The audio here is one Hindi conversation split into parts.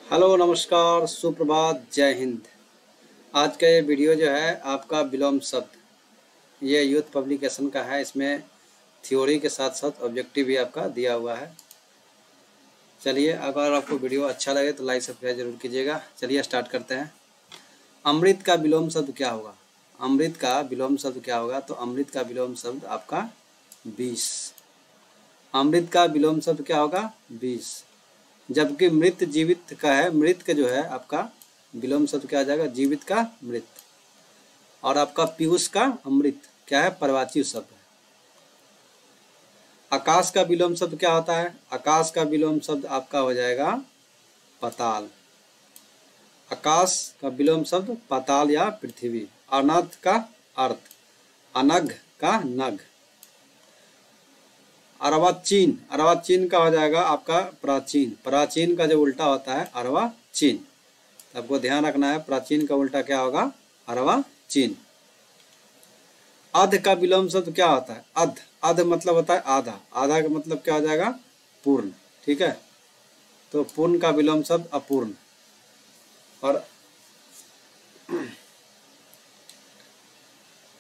हेलो नमस्कार सुप्रभात जय हिंद। आज का ये वीडियो जो है आपका विलोम शब्द ये यूथ पब्लिकेशन का है। इसमें थ्योरी के साथ साथ ऑब्जेक्टिव भी आपका दिया हुआ है। चलिए, अगर आपको वीडियो अच्छा लगे तो लाइक सब्सक्राइब जरूर कीजिएगा। चलिए स्टार्ट करते हैं। अमृत का विलोम शब्द क्या होगा? अमृत का विलोम शब्द क्या होगा? तो अमृत का विलोम शब्द आपका 20। अमृत का विलोम शब्द क्या होगा? 20। जबकि मृत जीवित का है। मृत का जो है आपका विलोम शब्द क्या आ जाएगा? जीवित का मृत। और आपका पीयूष का अमृत क्या है? पर्यायवाची शब्द है। आकाश का विलोम शब्द क्या होता है? आकाश का विलोम शब्द आपका हो जाएगा पाताल। आकाश का विलोम शब्द पाताल या पृथ्वी। अनर्थ का अर्थ, अनघ का नघ। अर्वाचीन, अर्वाचीन का हो जाएगा आपका प्राचीन। प्राचीन का जो उल्टा होता है अर्वाचीन। आपको ध्यान रखना है, प्राचीन का उल्टा क्या होगा? अर्वाचीन। अध का विलोम शब्द क्या होता है? अध, अध मतलब होता है आधा। आधा का मतलब क्या हो जाएगा? पूर्ण। ठीक है, तो पूर्ण का विलोम शब्द अपूर्ण।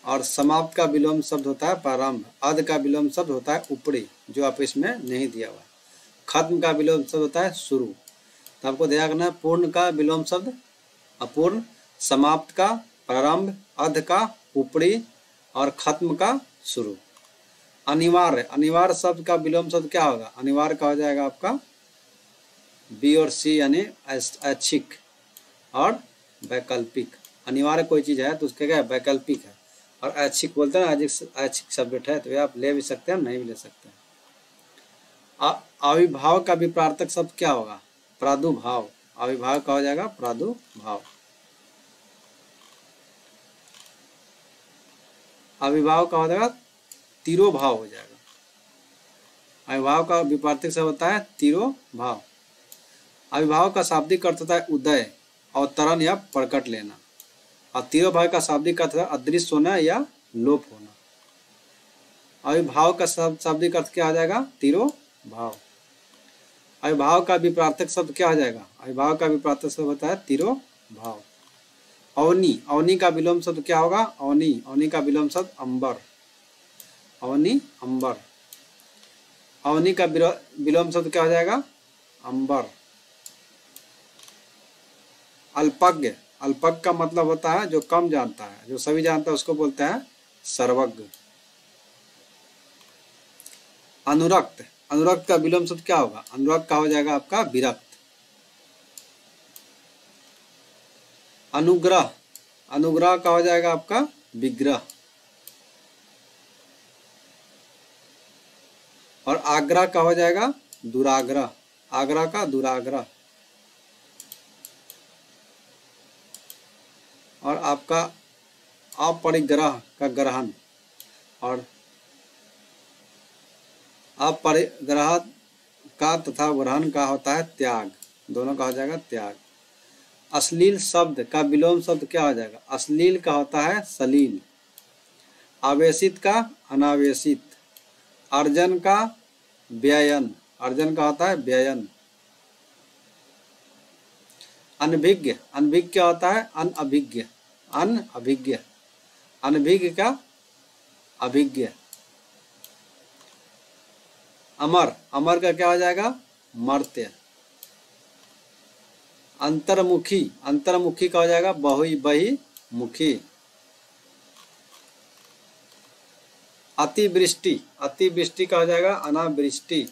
और समाप्त का विलोम शब्द होता है प्रारंभ। अध का विलोम शब्द होता है ऊपरी, जो आप इसमें नहीं दिया हुआ। खत्म का विलोम शब्द होता है शुरू। तो आपको ध्यान रखना है, पूर्ण का विलोम शब्द अपूर्ण, समाप्त का प्रारंभ, अध का ऊपरी और खत्म का शुरू। अनिवार्य, अनिवार्य शब्द का विलोम शब्द क्या होगा? अनिवार्य का हो जाएगा आपका बी और सी, यानी ऐच्छिक और वैकल्पिक। अनिवार्य कोई चीज है तो उसका क्या है? वैकल्पिक है। और ऐच्छिक बोलते हैं, ऐच्छिक सब्जेक्ट है, तो आप ले भी सकते हैं, नहीं भी ले सकते हैं। आविर्भाव का विपरीतक शब्द क्या होगा? प्रादुर्भाव। आविर्भाव का हो जाएगा प्रादुर्भाव। आविर्भाव का हो जाएगा तिरोभाव हो जाएगा। आविर्भाव का विपरीतक शब्द होता है तिरोभाव। आविर्भाव का शाब्दिक अर्थ होता है उदय, अवतरण या प्रकट लेना। और तिरोभाव का शाब्दिक अर्थ है अदृश्य होना या लोप होना। आविर्भाव का शाब्दिक अर्थ क्या आ जाएगा? तिरोभाव। आविर्भाव का विपरीतक शब्द क्या आ जाएगा? आविर्भाव का विपरीतक शब्द होता है तिरोभाव। अवनी, अवनी का विलोम शब्द क्या होगा? अवनी, अवनी का विलोम शब्द अंबर। अवनी, अंबर। अवनी का विलोम शब्द क्या हो जाएगा? अंबर। अल्पज्ञ, अल्पज्ञ का मतलब होता है जो कम जानता है, जो सभी जानता है उसको बोलते हैं सर्वज्ञ। अनुरक्त, अनुरक्त का विलोम शब्द क्या होगा? अनुरक्त का हो जाएगा आपका विरक्त। अनुग्रह, अनुग्रह का हो जाएगा आपका विग्रह। और आग्रह का हो जाएगा दुराग्रह। आग्रह का दुराग्रह। और आपका अपरिग्रह का ग्रहण। और अपरिग्रह का तथा ग्रहण का होता है त्याग। दोनों का हो जाएगा त्याग। अश्लील शब्द का विलोम शब्द क्या हो जाएगा? अश्लील का होता है सलील। आवेशित का अनावेशित। अर्जन का व्ययन, अर्जन का होता है व्ययन। अनभिज्ञ, अनभिज्ञ क्या होता है? अनअभिज्ञ, अनअभिज्ञ। अनभिज्ञ का अभिज्ञ। अमर, अमर का क्या हो जाएगा? मर्त्य। अंतर्मुखी, अंतर्मुखी का हो जाएगा बहिमुखी। अतिवृष्टि, अतिवृष्टि का हो जाएगा अनावृष्टि।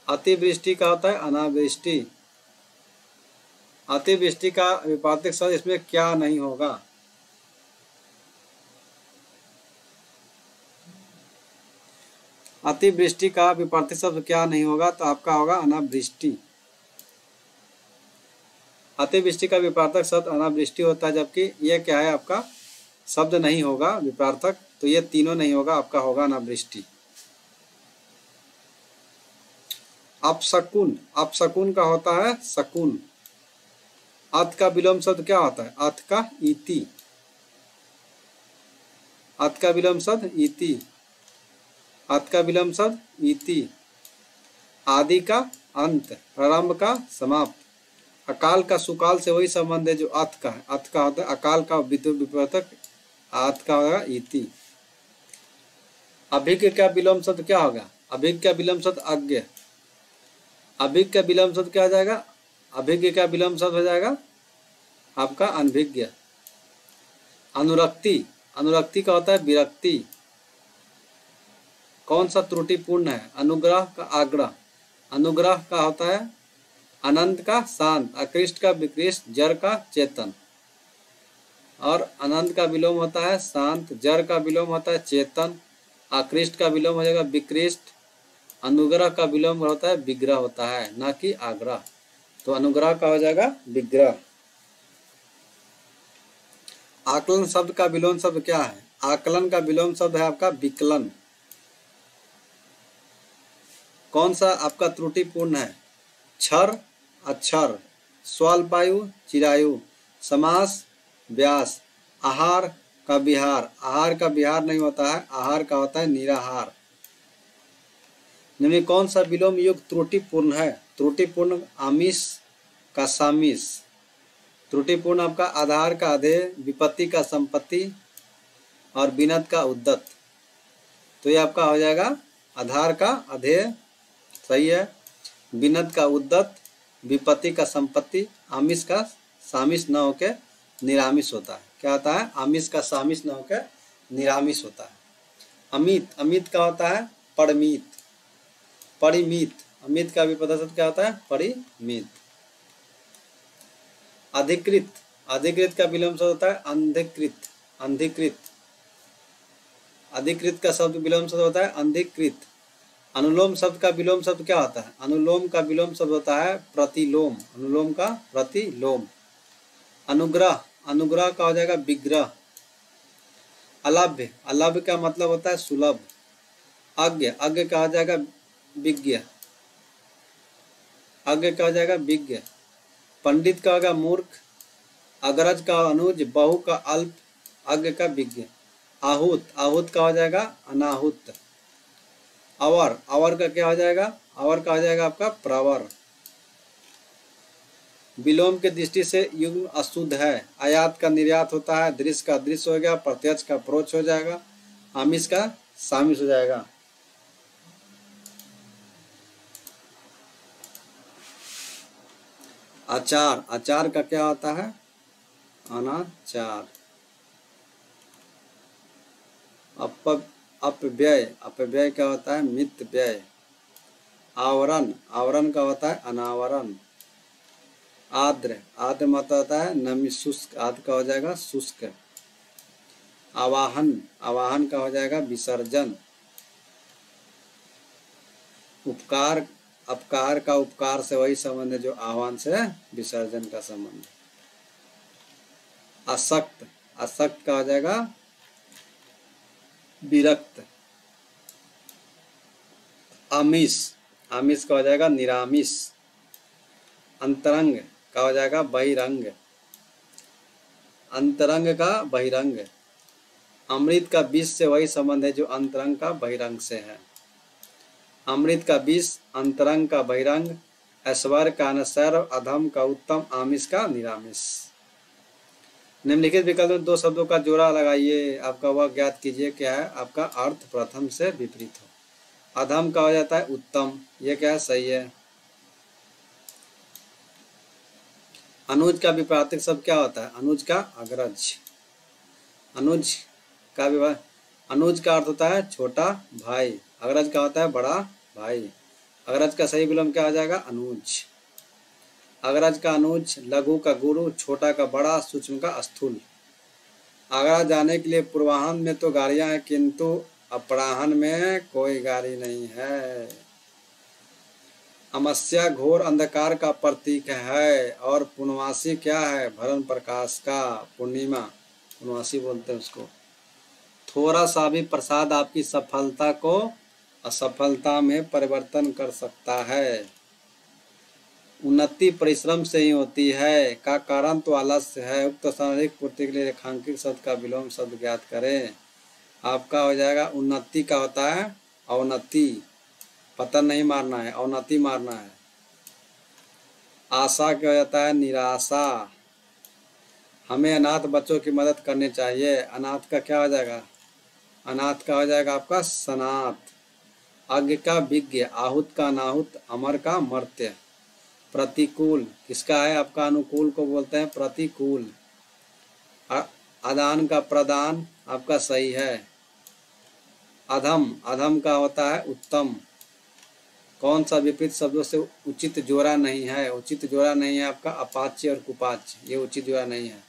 अतिवृष्टि का होता है अनावृष्टि। अतिवृष्टि का विपरीतक शब्द इसमें क्या नहीं होगा? अतिवृष्टि का विपरीतक शब्द क्या नहीं होगा? तो आपका होगा अनावृष्टि। अतिवृष्टि का विपरीतक शब्द अनावृष्टि होता है, जबकि ये क्या है? आपका शब्द नहीं होगा विपरीतक, तो ये तीनों नहीं होगा, आपका होगा अनावृष्टि। अपशकुन, अपशकुन का होता है शकुन। अथ का विलोम शब्द क्या होता है? अथ का इति। अथ का विलोम शब्द इति। अथ का विलोम शब्द इति। आदि का अंत, प्रारंभ का समाप्त। अकाल का सुकाल से वही संबंध है जो अथ का है। अथ का होता है अकाल का विपरीतक, अथ का होगा इति। अभिज्ञ का विलोम शब्द क्या होगा? अभिज्ञ का विलोम शब्द अज्ञ। अभिज्ञ का विलोम शब्द क्या हो जाएगा? अभिज्ञ का विलोम शब्द हो जाएगा आपका अनभिज्ञ। अनुरक्ति, अनुरक्ति का होता है विरक्ति। कौन सा त्रुटिपूर्ण है? अनुग्रह का आग्रह। अनुग्रह का होता है अनंत का शांत, अकृष्ट का विकृष्ट, जड़ का चेतन। और अनंत का विलोम होता है शांत, जड़ का विलोम होता है चेतन, अकृष्ट का विलोम हो जाएगा विकृष्ट, अनुग्रह का विलोम होता है विग्रह होता है, न कि आग्रह। तो अनुग्रह का हो जाएगा विग्रह। आकलन शब्द का विलोम शब्द क्या है? आकलन का विलोम शब्द है आपका विकलन। कौन सा आपका त्रुटिपूर्ण है? क्षर, अक्षर, स्वल्पायु, चिरायु, समास, व्यास, आहार का विहार। आहार का विहार नहीं होता है, आहार का होता है निराहार। निम्न कौन सा विलोम युक्त त्रुटिपूर्ण है? त्रुटिपूर्ण आमिष का सामिष। त्रुटिपूर्ण आपका आधार का अधेय, विपत्ति का संपत्ति और बिनत का उद्दत। तो ये आपका हो जाएगा आधार का अधेय, सही है, बिनत का उद्दत, विपत्ति का संपत्ति, आमिष का सामिष न होके निरामिष होता है। क्या होता है? आमिष का सामिष न होकर निरामिष होता है। अमित, अमित का होता है परिमित। परिमित, अमित का विपरीत शब्द क्या होता है? परिमित। अधिकृत, अधिकृत का विलोम शब्द होता है अंधिकृत। अंधिकृत, अधिकृत का शब्द विलोम शब्द होता है अंधिकृत। अनुलोम शब्द का विलोम शब्द क्या होता है? अनुलोम का विलोम शब्द होता है प्रतिलोम। अनुलोम का प्रतिलोम। अनुग्रह, अनुग्रह का हो जाएगा विग्रह। अलभ्य, अलभ्य का मतलब होता है सुलभ। अज्ञ, अज्ञ का हो जाएगा विज्ञ। अज्ञ का हो जाएगा विज्ञ। पंडित का होगा मूर्ख। अग्रज का अनुज, बहु का अल्प, अज्ञ का विज्ञ। आहूत, आहूत का हो जाएगा अनाहुत। अवर, अवर का क्या हो जाएगा? अवर का हो जाएगा आपका प्रवर। विलोम के दृष्टि से युग्म अशुद्ध है। आयात का निर्यात होता है, दृश्य का दृश्य हो गया, प्रत्यक्ष का परोक्ष हो जाएगा, आमिष का सामिष हो जाएगा। आचार, आचार का क्या होता है? अनाचार। अपव्यय, अपव्यय क्या होता है? मित व्यय। आवरण, आवरण का होता है अनावरण। आर्द्र, आर्द्र मतलब होता है नमी शुष्क, आर्द्र का हो जाएगा शुष्क। आवाहन, आवाहन का हो जाएगा विसर्जन। उपकार, अपकार का उपकार से वही संबंध है जो आह्वान से विसर्जन का संबंध। असक्त, असक्त का हो जाएगा विरक्त। आमिष, आमिष का हो जाएगा निरामिष। अंतरंग का हो जाएगा बहिरंग। अंतरंग का बहिरंग। अमृत का विष से वही संबंध है जो अंतरंग का बहिरंग से है। अमृत का विष, अंतरंग का बहिरंग, ऐश्वर्य का अनैश्वर्य, अधम का उत्तम, आमिष का निरामिष। निम्नलिखित विकल्प में दो शब्दों का जोड़ा लगाइए, आपका वह ज्ञात कीजिए क्या है। आपका अर्थ प्रथम से विपरीत हो। अधम का हो जाता है उत्तम, ये क्या है? सही है। अनुज का विपरीत शब्द क्या होता है? अनुज का अग्रज। अनुज का विपरीत, अनुज का अर्थ होता है छोटा भाई, अग्रज का होता है बड़ा भाई। अग्रज का सही विलोम क्या आ जाएगा? अनुज। अग्रज का अनुज, लघु का गुरु, छोटा का बड़ा, सूक्ष्म का स्थूल। आगरा जाने के लिए पूर्वाह्न में तो गाड़ियां हैं, किंतु अपराह्न में कोई गाड़ी नहीं है। अमावस्या घोर अंधकार का प्रतीक है और पूर्णमासी क्या है? भरण प्रकाश का। पूर्णिमा पूर्णमासी बोलते हैं उसको। थोड़ा सा भी प्रसाद आपकी सफलता को असफलता में परिवर्तन कर सकता है। उन्नति परिश्रम से ही होती है का कारण तो आलस्य है। उक्त सामाजिक पूर्ति के लिए रेखांकित शब्द का विलोम शब्द ज्ञात करें। आपका हो जाएगा उन्नति का होता है अवनति, पतन नहीं मारना है, अवनति मारना है। आशा क्या हो जाता है? निराशा। हमें अनाथ बच्चों की मदद करनी चाहिए। अनाथ का क्या हो जाएगा? अनाथ का हो जाएगा आपका सनाथ। अज्ञ का विज्ञ, आहूत का अनाहुत, अमर का मर्त्य। प्रतिकूल किसका है? आपका अनुकूल को बोलते हैं प्रतिकूल। आदान का प्रदान आपका सही है। अधम, अधम का होता है उत्तम। कौन सा विपरीत शब्दों से उचित जोड़ा नहीं है? उचित जोड़ा नहीं है आपका अपाच्य और कुपाच्य, ये उचित जोड़ा नहीं है।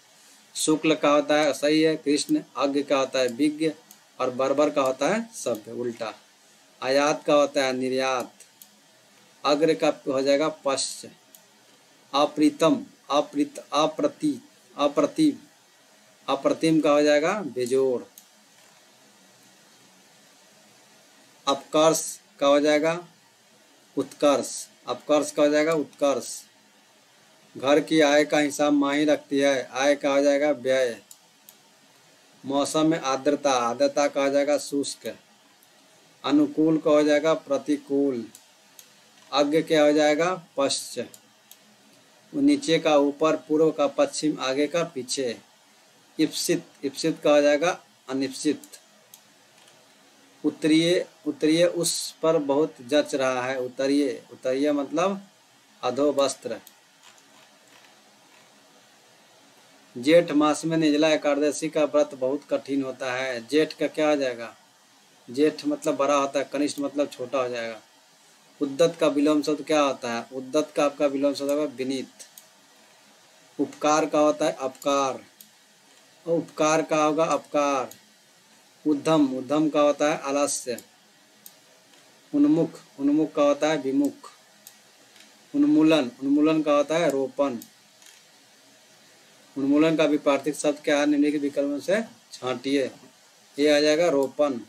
शुक्ल का होता है सही है कृष्ण, अज्ञ का होता है विज्ञ, और बर्बर का होता है सभ्य, उल्टा। आयात का होता है निर्यात। अग्र का हो जाएगा पश्च। अप्रीतम, अप्रतिम, अप्रतिम का हो जाएगा बेजोड़। अपकर्ष का हो जाएगा उत्कर्ष। अपकर्ष का हो जाएगा उत्कर्ष। घर की आय का हिसाब माँ ही रखती है, आय का हो जाएगा व्यय। मौसम में आर्द्रता, आर्द्रता का हो जाएगा शुष्क। अनुकूल का हो जाएगा प्रतिकूल। अज्ञ क्या हो जाएगा? पश्च। नीचे का ऊपर, पूर्व का पश्चिम, आगे का पीछे। इप्सित, इप्सित का हो जाएगा अनिप्सित। उत्तरीय, उत्तरीय उस पर बहुत जच रहा है। उत्तरीय, उत्तरीय मतलब अधोवस्त्र। जेठ मास में निर्जला एकादशी का व्रत बहुत कठिन होता है। जेठ का क्या हो जाएगा? जेठ मतलब बड़ा होता है, कनिष्ठ मतलब छोटा हो जाएगा। उद्दत का विलोम शब्द क्या होता है? उद्दत का आपका विलोम शब्द होगा विनीत। उपकार का होता है अपकार, और उपकार का होगा अपकार। उद्धम, उद्धम का होता है आलस्य। उन्मुख, उन्मुख का होता है विमुख। उन्मूलन, उन्मूलन का होता है रोपण। उन्मूलन का विपार्थिक शब्द क्या है? निम्नलिखित विकल्पों से छांटिए। ये आ जाएगा रोपण।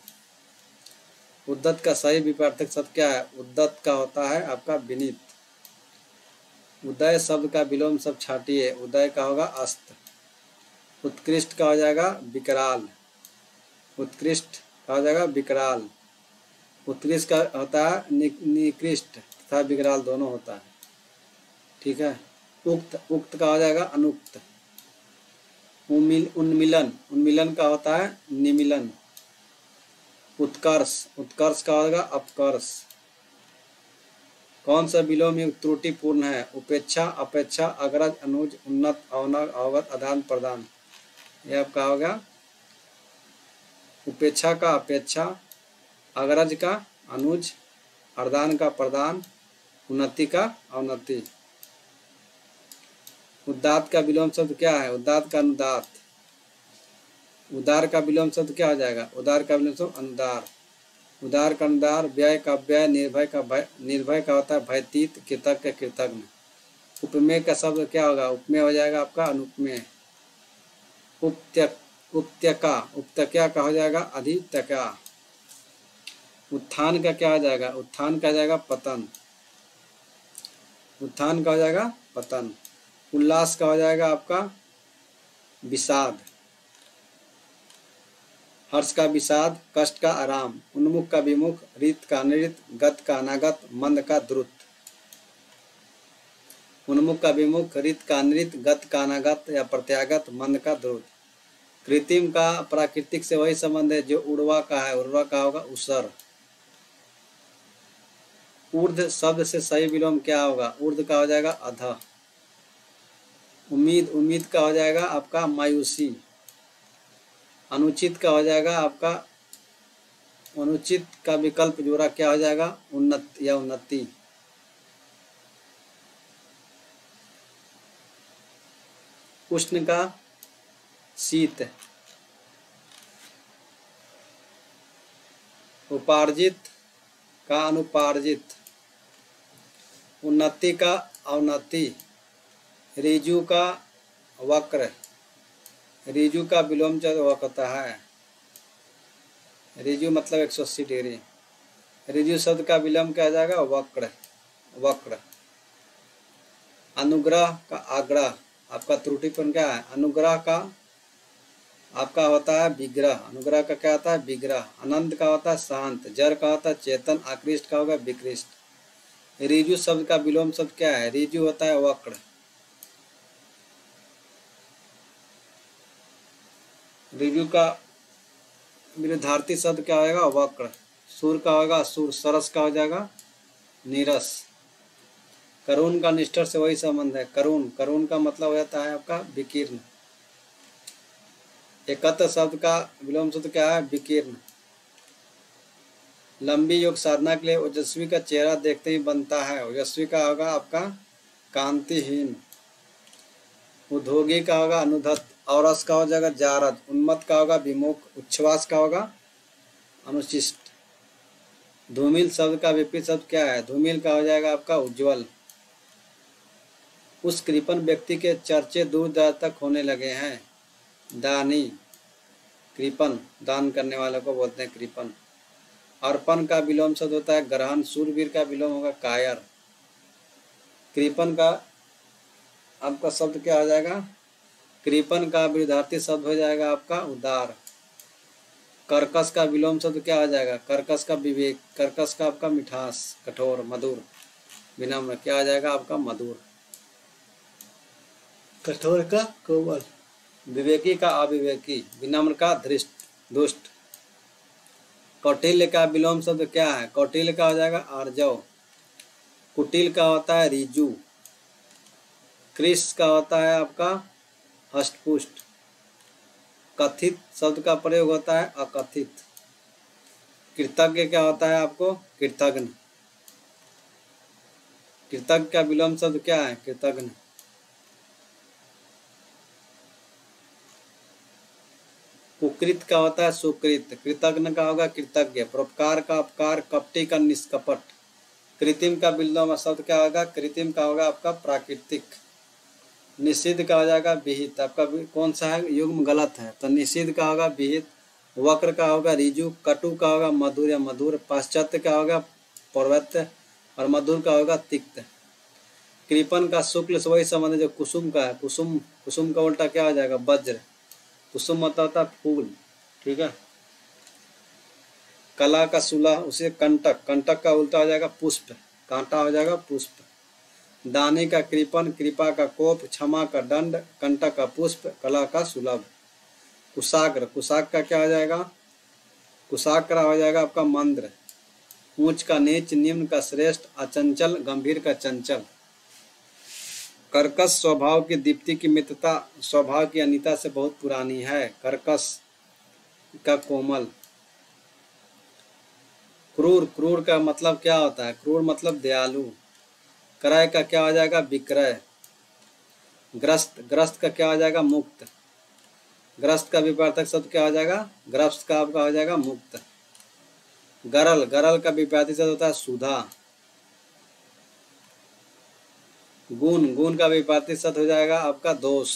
उद्दत का सही विपार्थिक शब्द क्या है? उद्दत का होता है आपका विनीत। उदय शब्द का विलोम शब्द छांटिए। उदय का होगा अस्त। उत्कृष्ट का हो जाएगा विकराल। उत्कृष्ट का हो जाएगा विकराल। उत्कृष्ट का होता है निकृष्ट तथा विकराल दोनों होता है, ठीक है। उक्त, उक्त का हो जाएगा अनुक्त। उन्मिलन, उन्मिलन का होता है निमिलन। उत्कर्ष, उत्कर्ष का होगा अपकर्ष। कौन सा विलोम युक्त त्रुटिपूर्ण है? उपेक्षा, अपेक्षा, अग्रज, अनुज, उन्नत, अवनत, अवगत, आदान प्रदान। यह आपका होगा उपेक्षा का अपेक्षा, अग्रज का अनुज, अर्दान का प्रदान, उन्नति का अवनति। उदात का विलोम शब्द क्या है? उदात का अनुदात। उदार का विलोम शब्द क्या हो जाएगा? उदार का विलोम शब्द अनुदार। उदार का अनुदार। व्यय का व्यय। निर्भय का भय, निर्भय का होता है भयतीत। कृतज्ञ का कृतज्ञ। उपमेय का शब्द क्या होगा? उपमेय हो जाएगा आपका अनुपमेय। उपत्यका, उपत्यका का हो जाएगा अधित्यका। उत्थान का क्या हो जाएगा? उत्थान का जाएगा पतन। उत्थान का हो जाएगा पतन। उल्लास का हो जाएगा आपका विषाद। हर्ष का विषाद, कष्ट का आराम। उन्मुख का विमुख, रीत का नृत, गत का अनागत, मंद का द्रुत। उन्मुख का विमुख, रीत का नृत, गत का अनागत या प्रत्यागत, मंद का द्रुत। कृत्रिम का प्राकृतिक से वही संबंध है जो उर्वा का है। उर्वा का होगा उसर। ऊर्ध्व शब्द से सही विलोम क्या होगा? ऊर्ध्व का हो जाएगा अधः। उम्मीद, उम्मीद का हो जाएगा आपका मायूसी। अनुचित का हो जाएगा आपका, अनुचित का विकल्प जोड़ा क्या हो जाएगा? उन्नत या उन्नति। उष्ण का शीत। उपार्जित का अनुपार्जित। उन्नति का अवनति। ऋजु का वक्र। ऋजु का विलोम जब वक्र होता है। ऋजु मतलब 180 डिग्री। ऋजु शब्द का विलोम क्या जाएगा? वक्र, वक्र। अनुग्रह का आग्रह। आपका त्रुटिपूर्ण क्या है? अनुग्रह का आपका होता है विग्रह। अनुग्रह का क्या होता है? विग्रह। आनंद का होता है शांत। जर का होता है चेतन। आकृष्ट का होगा विकृष्ट। ऋजु शब्द का विलोम शब्द क्या है? ऋजु होता है वक्र। ऋजु का विरुद्धार्थी शब्द क्या होगा? वक्र। सूर का होगा सूर। सरस का हो जाएगा नीरस। करुण का निष्ठर से वही संबंध है। करुण, करुण का मतलब हो जाता है आपका विकीर्ण। एकत्र शब्द का विलोम शब्द क्या है? विकीर्ण। लंबी योग साधना के लिए ओजस्वी का चेहरा देखते ही बनता है। ओजस्वी का होगा आपका कांतिहीन। उद्योगी का होगा अनुद्धत। औरस का हो जाएगा जारद। उन्मत्त का होगा विमुख। उच्छ्वास का होगा अनुशिष्ट। धूमिल शब्द का विपरीत शब्द क्या है? धूमिल का हो जाएगा आपका उज्ज्वल। उस कृपण व्यक्ति के चर्चे दूर दराज तक होने लगे हैं। दानी, कृपण, दान करने वालों को बोलते हैं कृपण। अर्पण का विलोम शब्द होता है ग्रहण। शूरवीर का विलोम होगा कायर। कृपण का आपका शब्द क्या हो जाएगा? कृपण का विरुद्धार्थी शब्द हो जाएगा आपका उदार। कर्कश का विलोम शब्द क्या हो जाएगा? कर्कश का विवेक। कर्कश का आपका मिठास, कठोर, मधुर। विनम्र क्या आ जाएगा आपका? मधुर। कठोर का कोमल। विवेकी का अविवेकी। विनम्र का धृष्ट, दुष्ट। कौटिल्य का विलोम शब्द क्या है? कौटिल्य का हो जाएगा आर्जव। कुटिल का होता है ऋजु। कृष का होता है आपका हष्टपुष्ट। कथित शब्द का प्रयोग होता है अकथित। कृतज्ञ क्या होता है आपको? कृतज्ञ। कृतज्ञ का विलोम शब्द क्या है? कृतज्ञ। कुकृत का होता है सुकृत। कृतज्ञ का होगा कृतज्ञ। परोपकार का उपकार। कपटी का निष्कपट। कृत्रिम का विलोम शब्द क्या होगा? कृत्रिम का होगा आपका प्राकृतिक। निषिद्ध का हो जाएगा विहित। आपका कौन सा है? युग्म गलत है, तो निषिद्ध का होगा विहित। वक्र का होगा ऋजु। कटु का होगा मधुर या मधुर। पाश्चात्य का होगा पौर्वत्य और मधुर का होगा तिक्त। कृपण का शुक्ल से वही संबंध है जो कुसुम का है। कुसुम, कुसुम का उल्टा क्या हो जाएगा? वज्र। कुसुम मतलब होता है फूल, ठीक है। कला का सुलह उसे कंटक। कंटक का उल्टा हो जाएगा पुष्प। कांटा हो जाएगा पुष्प। दानी का कृपण। कृपा का कोप। क्षमा का दंड। कंटक का पुष्प। कला का सुलभ। कुशाग्र, कुशाग्र का क्या हो जाएगा? कुशाग्र हो जाएगा आपका मंद्र। ऊंच का नीच। निम्न का श्रेष्ठ। अचंचल, गंभीर का चंचल। कर्कश स्वभाव की दीप्ति की मित्रता स्वभाव की अनिता से बहुत पुरानी है। कर्कश का कोमल। क्रूर, क्रूर का मतलब क्या होता है? क्रूर मतलब दयालु। क्रय का क्या हो जाएगा? विक्रय। ग्रस्त, ग्रस्त का क्या हो जाएगा? मुक्त। ग्रस्त का विपरीत शब्द क्या हो जाएगा? ग्रस्त का आपका हो जाएगा मुक्त। गरल, गरल का विपरीत शब्द होता है सुधा। गुण, गुण का विपरीत शब्द हो जाएगा आपका दोष।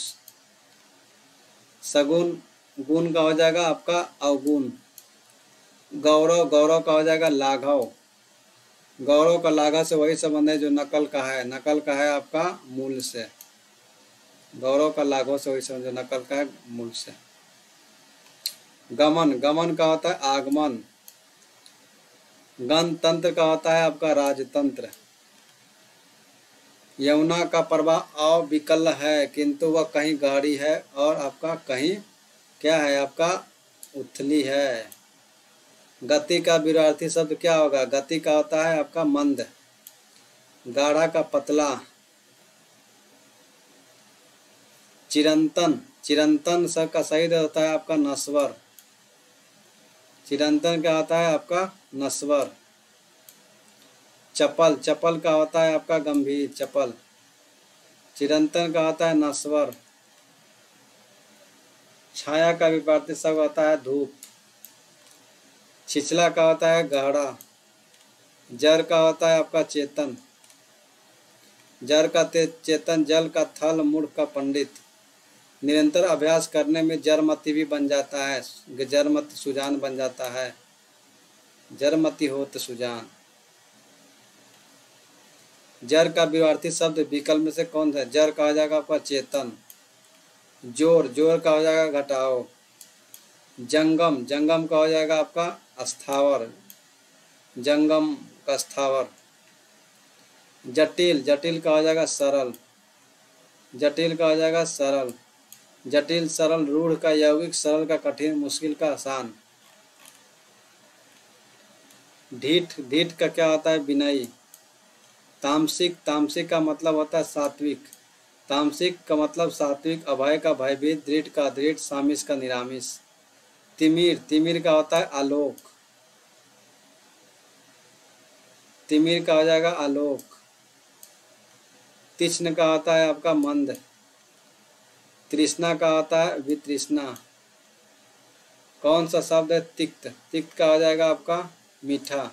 सगुण, गुण का हो जाएगा आपका अवगुण। गौरव, गौरव का हो जाएगा लाघव। गौरव का लाघव से वही संबंध है जो नकल का है। नकल का है आपका मूल से। गौरव का लाघव से वही संबंध जो नकल का है मूल से। गमन, गमन का होता है आगमन। गणतंत्र का होता है आपका राजतंत्र। यमुना का प्रवाह अविकल है किंतु वह कहीं गहरी है और आपका कहीं क्या है? आपका उथली है। गति का विरुद्धार्थी शब्द क्या होगा? गति का होता है आपका मंद। गाढ़ा का पतला। चिरंतन, चिरंतन सब का सही होता है आपका नश्वर। चिरंतन क्या होता है आपका? नश्वर। चपल, चपल का होता है आपका गंभीर, चपल। चिरंतन का होता है नश्वर। छाया का विपरीत शब्द होता है धूप। छिछला का होता है गहरा। जर का होता है आपका चेतन। जर का चेतन। जल का थल। मूढ़ का पंडित। निरंतर अभ्यास करने में जरमति भी बन जाता है। जरमति सुजान बन जाता है। जरमति होत सुजान। जर का विरुद्धार्थी शब्द विकल्प में से कौन सा? जर का हो जाएगा आपका चेतन। जोर, जोर का हो जाएगा घटाओ। जंगम, जंगम का हो जाएगा आपका स्थावर। जंगम का स्थावर। जटिल, जटिल का हो जाएगा सरल, जटिल का हो जाएगा सरल, जटिल सरल, रूढ़ का यौगिक, सरल का कठिन, मुश्किल का आसान। ढीठ, ढीठ का क्या होता है विनयी। तामसिक, तामसिक का मतलब होता है सात्विक, तामसिक का मतलब सात्विक, अभय का भयभीत, दृढ़ का दृढ़, सामिस का निरामिष। तिमिर, तिमिर का होता है आलोक, तिमिर का हो जाएगा आलोक। तीक्ष्ण का होता है आपका मंद, तृष्णा का होता है वितृष्णा। कौन सा शब्द है तिक्त, तिक्त का हो जाएगा आपका मीठा।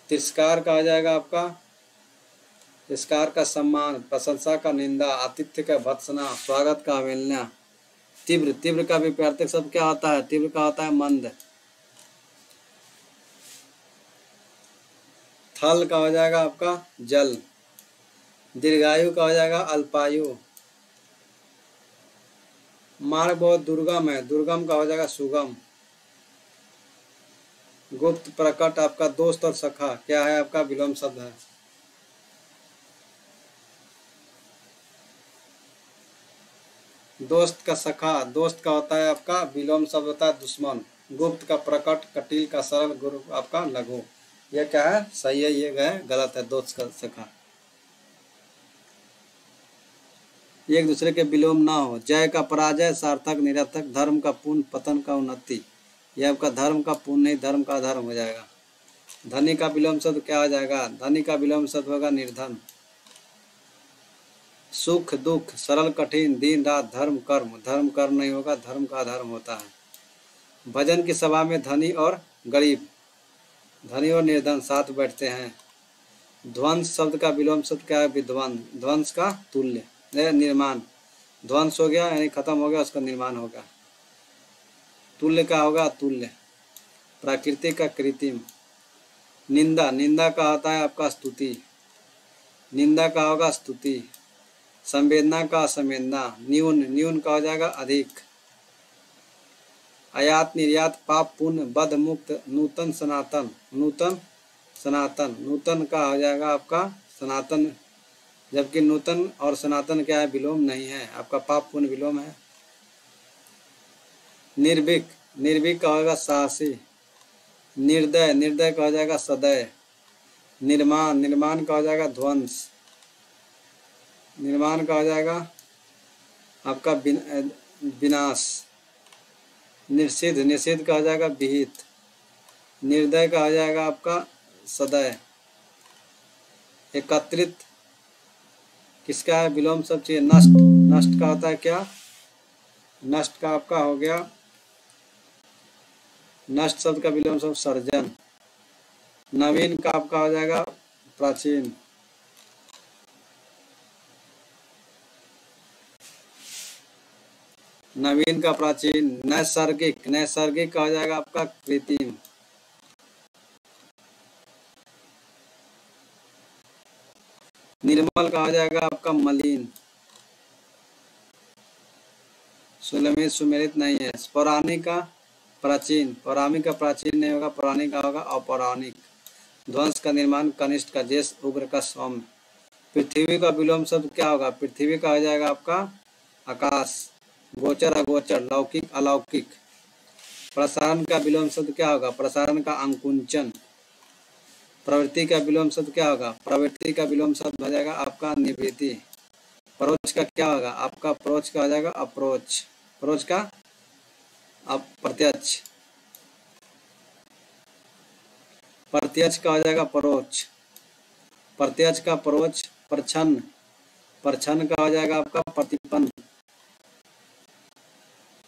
तिरस्कार का हो जाएगा आपका, तिरस्कार का सम्मान, प्रशंसा का निंदा, आतिथ्य का भत्सना, स्वागत का अवहेलना। तीव्र, तीव्र का भी प्रत्येक शब्द क्या होता है, तीव्र का होता है मंद। थल का हो जाएगा आपका जल, दीर्घायु का हो जाएगा अल्पायु। मार्ग बहुत दुर्गम है, दुर्गम का हो जाएगा सुगम। गुप्त, प्रकट, आपका दोस्त और सखा क्या है, आपका विलोम शब्द है। दोस्त का सखा, दोस्त का होता है आपका विलोम शब्द होता है दुश्मन। गुप्त का प्रकट, कटील का सरल, गुरु आपका लघु। यह क्या है, सही है, ये है गलत है, दोस्त का सखा। एक दूसरे के विलोम ना हो। जय का पराजय, सार्थक निरर्थक, धर्म का पुण्य, पतन का उन्नति। यह आपका धर्म का पुण्य नहीं, धर्म का अधर्म हो जाएगा। धनी का विलोम शब्द क्या हो जाएगा, धनी का विलोम शब्द होगा निर्धन। सुख दुख, सरल कठिन, दिन रात, धर्म कर्म, धर्म कर्म नहीं होगा, धर्म का अधर्म होता है। भजन की सभा में धनी और गरीब, धनी और निर्धन साथ बैठते हैं। ध्वंस शब्द का विलोम शब्द क्या है, विध्वंस, ध्वंस का तुल्य, निर्माण। ध्वंस हो गया यानी खत्म हो गया, उसका निर्माण होगा। तुल्य का होगा तुल्य। प्राकृतिक का कृत्रिम। निंदा, निंदा का होता है आपका स्तुति, निंदा का होगा स्तुति। संवेदना का असंवेदना। न्यून, न्यून का हो जाएगा अधिक। आयात निर्यात, पाप पुण्य, बद मुक्त, नूतन सनातन, नूतन सनातन, नूतन का हो जाएगा आपका सनातन, जबकि नूतन और सनातन क्या है, विलोम नहीं है, आपका पाप पुण्य विलोम है। निर्भीक, निर्भीक का होगा साहसी। निर्दय, निर्दय का हो जाएगा सदय। निर्माण, निर्माण का हो जाएगा ध्वंस, निर्माण का हो जाएगा आपका विनाश। निषिद्ध, निषिद्ध का हो जाएगा विहित। निर्दय का हो जाएगा आपका सदय। एकत्रित किसका है, विलोम सब चाहिए, नष्ट, नष्ट का होता है क्या, नष्ट का आपका हो गया, नष्ट शब्द का विलोम शब्द सर्जन। नवीन का आपका हो जाएगा प्राचीन। नवीन का प्राचीन। नैसर्गिक, नैसर्गिक का हो जाएगा आपका कृत्रिम। निर्मल का हो जाएगा आपका मलिन। सुलमित, सुमेलित नहीं है। पौराणिक का प्राचीन, पौराणिक का प्राचीन नहीं होगा, पौराणिक का होगा अपौराणिक। ध्वंस का निर्माण, कनिष्ठ का ज्येष्ठ, उग्र का सौम्य। पृथ्वी का विलोम शब्द क्या होगा, पृथ्वी का हो जाएगा आपका आकाश। गोचर, अगोचर, लौकिक, अलौकिक। प्रसारण का विलोम शब्द क्या होगा, प्रसारण का अंकुंचन। प्रवृत्ति का विलोम शब्द क्या होगा, प्रवृत्ति का विलोम शब्द हो जाएगा आपका निवृत्ति। परोक्ष का क्या होगा, आपका परोक्ष का हो जाएगा अप्रोच, परोक्ष का प्रत्यक्ष। प्रत्यक्ष का हो जाएगा परोक्ष, प्रत्यक्ष का परोक्ष। परछन्न, परछन्न का हो जाएगा आपका प्रतिपन्न।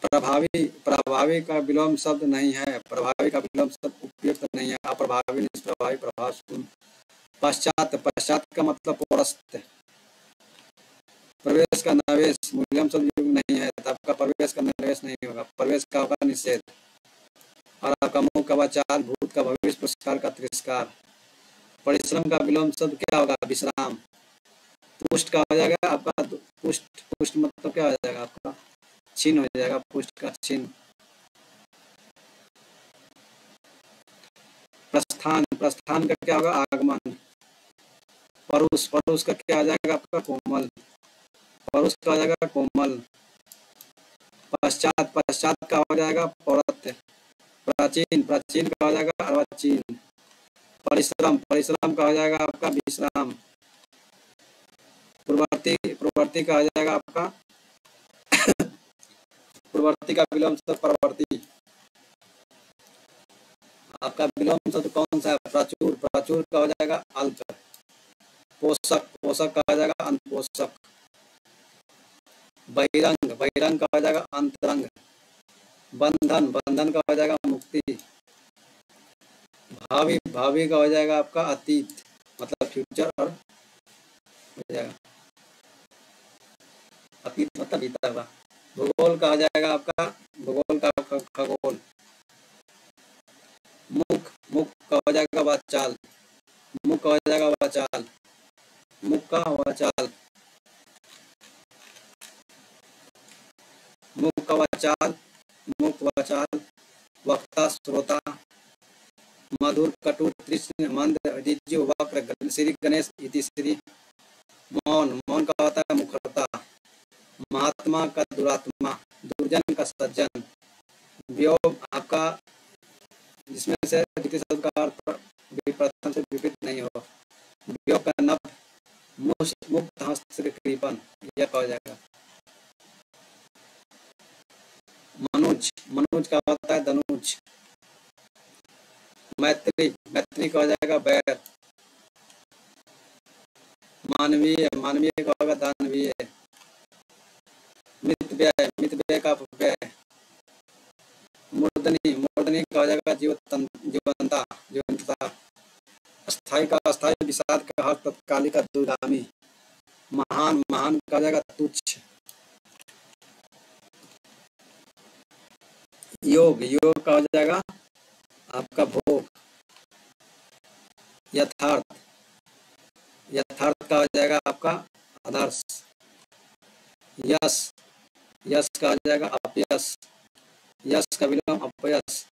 प्रभावी, प्रभावी का विलोम शब्द नहीं है, प्रभावी का विलोम शब्द उपयुक्त नहीं है, अप्रभावी, निष्प्रभावी, प्रभावपूर्ण। पश्चात, पश्चात का मतलब पौरस्त। प्रवेश का नवेश, मूल्यम शब्द युग नहीं है, आपका प्रवेश का नवेश नहीं होगा, प्रवेश का होगा निषेध। और आपका मुख का वाचाल, भूत का भविष्य, पुरस्कार का तिरस्कार। परिश्रम का विलोम शब्द क्या होगा, विश्राम। पुष्ट का हो जाएगा आपका पुष्ट, पुष्ट मतलब क्या हो जाएगा आपका छीन हो जाएगा, पुष्ट का छीन। प्रस्थान, प्रस्थान का क्या होगा आगमन। परुष, परुष का क्या आ जाएगा आपका कोमल, परुष का आ जाएगा कोमल। पश्चात, पश्चात का हो जाएगा पौरत्य। प्राचीन, प्राचीन का हो जाएगा अर्वाचीन। परिश्रम, परिश्रम का हो जाएगा आपका विश्राम। पूर्ववर्ती, पूर्ववर्ती का हो जाएगा आपका पूर्ववर्ती का विलोम शब्द परवर्ती। आपका विलोम शब्द कौन सा है? प्राचुर, प्राचुर का हो जाएगा अल्प। पोषक, पोषक का हो जाएगा अनपोषक। बहिरंग, बहिरंग का हो जाएगा अंतरंग। बंधन, बंधन का हो जाएगा मुक्ति। भावी, भावी का हो जाएगा आपका अतीत, मतलब फ्यूचर, और हो जाएगा अतीत मतलब बीता हुआ। भूगोल का हो जाएगा आपका, भूगोल का खगोल। मुख, मुख का हो जाएगा वाचाल, मुख का हो जाएगा वाचाल, मुख का वाचाल, मुख का वाचाल, मुख वाचाल। वक्ता, श्रोता। मधुर, कटु, तृष्ण, मंद, ऋजु, वक्र, श्री गणेश इति श्री। मौन, मौन का होता है मुखरता। महात्मा का दुरात्मा, दुर्जन का सज्जन। वियोग आपका जिसमें से द्वितीय शब्द का अर्थ प्रथम से विपरीत नहीं हो। वियोग का नभ, मुक्त हस्त कृपन, यह कहा जाएगा। मनुज, मनुज का होता है धनुज। मैत्री, मैत्री का हो जाएगा बैर। मानवीय, मानवीय का होगा दानवीय। मितव्यय, मितव्यय का व्यय। मूर्धनी, मूर्धनी का हो जाएगा जीवंता, जीवंतता। अस्थाई का अस्थाई, विषाद का हर, तत्कालिक का दूरगामी। महान, महान का हो जाएगा तुच्छ। योग, योग का हो जाएगा आपका भोग। यथार्थ, यथार्थ का हो जाएगा आपका आदर्श। यश, यश का हो जाएगा अपयश। यश का विलोम अपयश।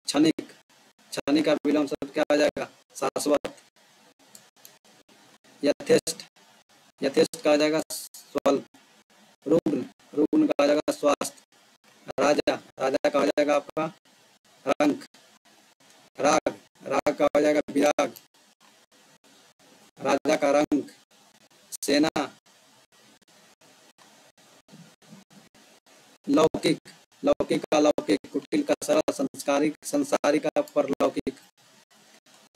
क्षणिक, क्षणिक का विलोम शब्द क्या हो जाएगा? शाश्वत। यथेष्ट, यथेष्ट का हो जाएगा स्वल्प। रुग्ण, रुग्ण का हो जाएगा स्वास्थ्य। राजा, राजा का हो जाएगा आपका रंक। राग, राग का हो जाएगा विराग। राजा का रंक। सेना, लौकिक, लौकिक का लौकिक, कुटिल का सरल, संस्कारिक, संसारिक का परलौकिक।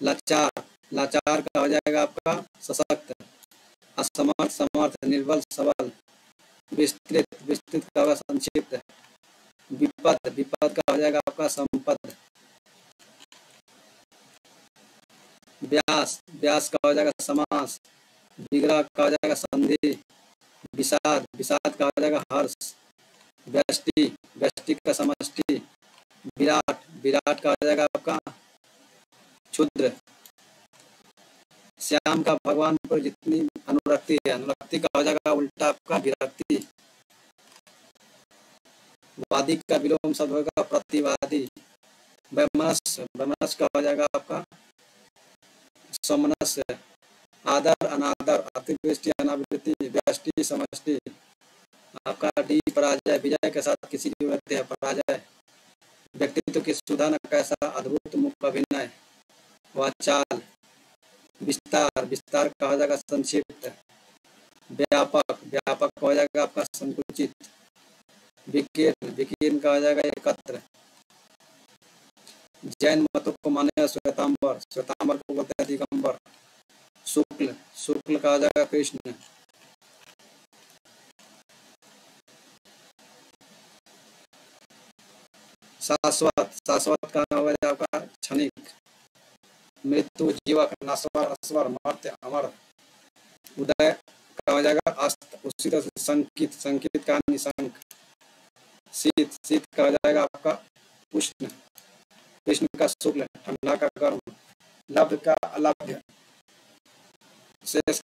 लाचार, लाचार का हो जाएगा आपका सशक्त। असमर्थ, समर्थ, निर्बल, सबल। विस्तृत, विस्तृत का होगा संक्षिप्त। विपद, विपद का हो जाएगा आपका संपद। व्यास, व्यास का हो जाएगा समास। विग्रह का हो जाएगा संधि। विषाद, विषाद का हो जाएगा हर्ष। व्यष्टि, व्यष्टि का समष्टि। विराट, विराट का हो जाएगा आपका क्षुद्र। श्याम का भगवान पर जितनी अनुरक्ति है, अनुरक्ति का हो जाएगा उल्टा आपका विरक्ति। वादी का विलोम शब्द होगा प्रतिवादी। वैमनस्य, वैमनस्य का हो जाएगा आपका समनस्य। आदर, अनादर, अतिवृष्टि, अनावृष्टि, व्यष्टि, समष्टि। आपका डी पराजय, विजय के साथ किसी की व्यक्ति है पराजय। व्यक्तित्व की सुधा न कैसा अद्भुत मुख अभिनय। वाचाल। विस्तार, विस्तार का हो जाएगा संक्षिप्त। व्यापक, व्यापक हो जाएगा आपका संकुचित। विकीर्ण, विकीर्ण का हो जाएगा एकत्र। जैन मतों को माने श्वेतांबर, श्वेतांबर को बोलते हैं दिगंबर। शुक्ल, शुक्ल का हो जाएगा कृष्ण। शाश्वत, शाश्वत का हो जाएगा आपका क्षणिक। मृत्यु, जीवक, नश्वर, अस्वर, मर्त्य, अमर। उदय का हो जाएगा अस्त, उसी तरह से संकित, संकित का निशंक। शीत, शीत का हो जाएगा आपका उष्ण। कृष्ण का शुक्ल, ठंडा का गर्म। लब्ध का अलभ्य। शेष